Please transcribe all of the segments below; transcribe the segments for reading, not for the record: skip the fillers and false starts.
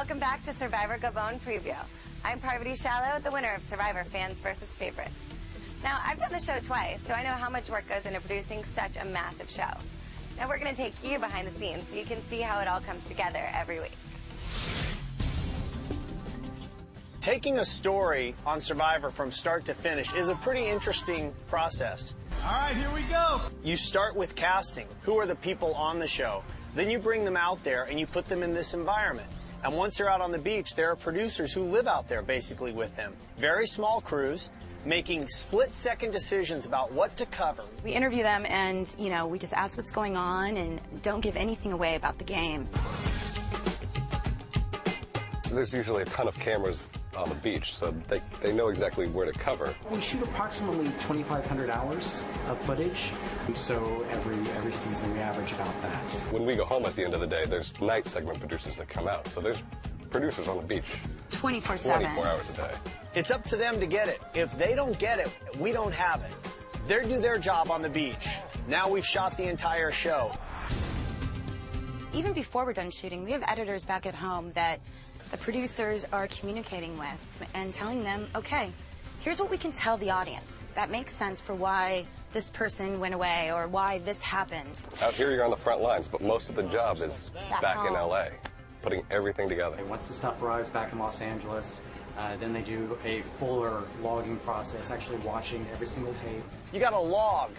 Welcome back to Survivor Gabon Preview. I'm Parvati Shallow, the winner of Survivor Fans vs. Favorites. Now, I've done the show twice, so I know how much work goes into producing such a massive show. Now, we're going to take you behind the scenes so you can see how it all comes together every week. Taking a story on Survivor from start to finish is a pretty interesting process. All right, here we go. You start with casting. Who are the people on the show? Then you bring them out there and you put them in this environment. And once they're out on the beach, there are producers who live out there basically with them. Very small crews making split-second decisions about what to cover. We interview them and, we just ask what's going on and don't give anything away about the game. So there's usually a ton of cameras on the beach, so they know exactly where to cover. We shoot approximately 2,500 hours of footage, so every season we average about that. When we go home at the end of the day, there's night segment producers that come out, so there's producers on the beach 24/7. 24 hours a day. It's up to them to get it. If they don't get it, we don't have it. They do their job on the beach. Now we've shot the entire show. Even before we're done shooting, we have editors back at home that the producers are communicating with and telling them, okay, here's what we can tell the audience that makes sense for why this person went away or why this happened. Out here you're on the front lines, but most of the job is back in LA, putting everything together. Once the stuff arrives back in Los Angeles, then they do a fuller logging process, actually watching every single tape. You got to log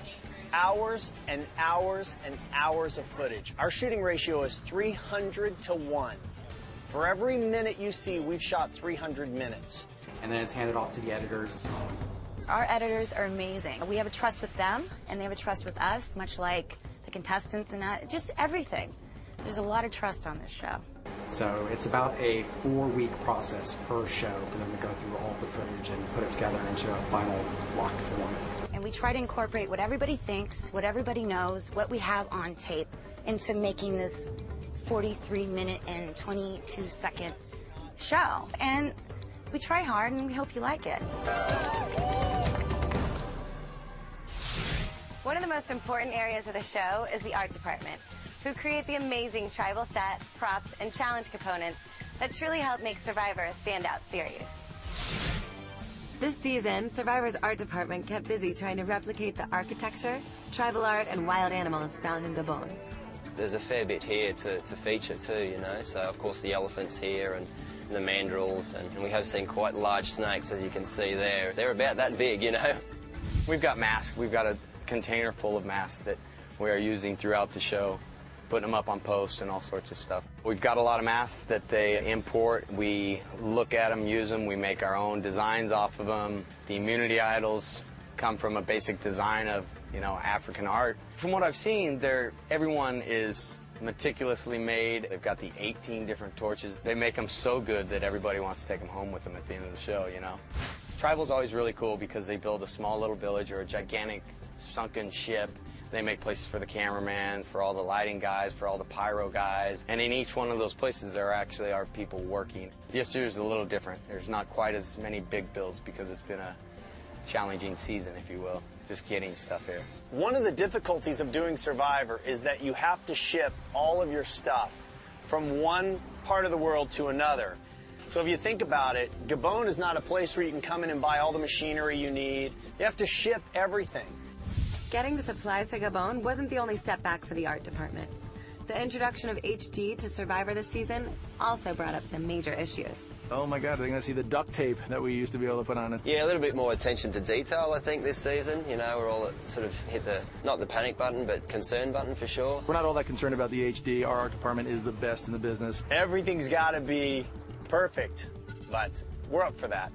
hours and hours and hours of footage. Our shooting ratio is 300 to 1. For every minute you see, we've shot 300 minutes. And then it's handed off to the editors. Our editors are amazing. We have a trust with them, and they have a trust with us, much like the contestants and just everything. There's a lot of trust on this show. So it's about a 4-week process per show for them to go through all the footage and put it together into a final locked form. And we try to incorporate what everybody thinks, what everybody knows, what we have on tape into making this 43-minute and 22-second show. And we try hard, and we hope you like it. One of the most important areas of the show is the art department, who create the amazing tribal set, props, and challenge components that truly help make Survivor a standout series. This season, Survivor's art department kept busy trying to replicate the architecture, tribal art, and wild animals found in Gabon. There's a fair bit here to feature too, So of course the elephants here and the mandrills, and we have seen quite large snakes, as you can see there. They're about that big, We've got masks. We've got a container full of masks that we are using throughout the show, putting them up on post and all sorts of stuff. We've got a lot of masks that they import. We look at them, use them. We make our own designs off of them. The immunity idols come from a basic design of, African art. From what I've seen, everyone is meticulously made. They've got the 18 different torches. They make them so good that everybody wants to take them home with them at the end of the show, Tribal's always really cool because they build a small little village or a gigantic sunken ship. They make places for the cameraman, for all the lighting guys, for all the pyro guys. And in each one of those places, there actually are people working. This year's a little different. There's not quite as many big builds because it's been a challenging season, if you will, just getting stuff here. One of the difficulties of doing Survivor is that you have to ship all of your stuff from one part of the world to another. So if you think about it, Gabon is not a place where you can come in and buy all the machinery you need. You have to ship everything. Getting the supplies to Gabon wasn't the only setback for the art department. The introduction of HD to Survivor this season also brought up some major issues. Oh my God, they're going to see the duct tape that we used to be able to put on it. Yeah, a little bit more attention to detail, I think, this season. We're all sort of hit not the panic button, but concern button for sure. We're not all that concerned about the HD. Our art department is the best in the business. Everything's got to be perfect, but we're up for that.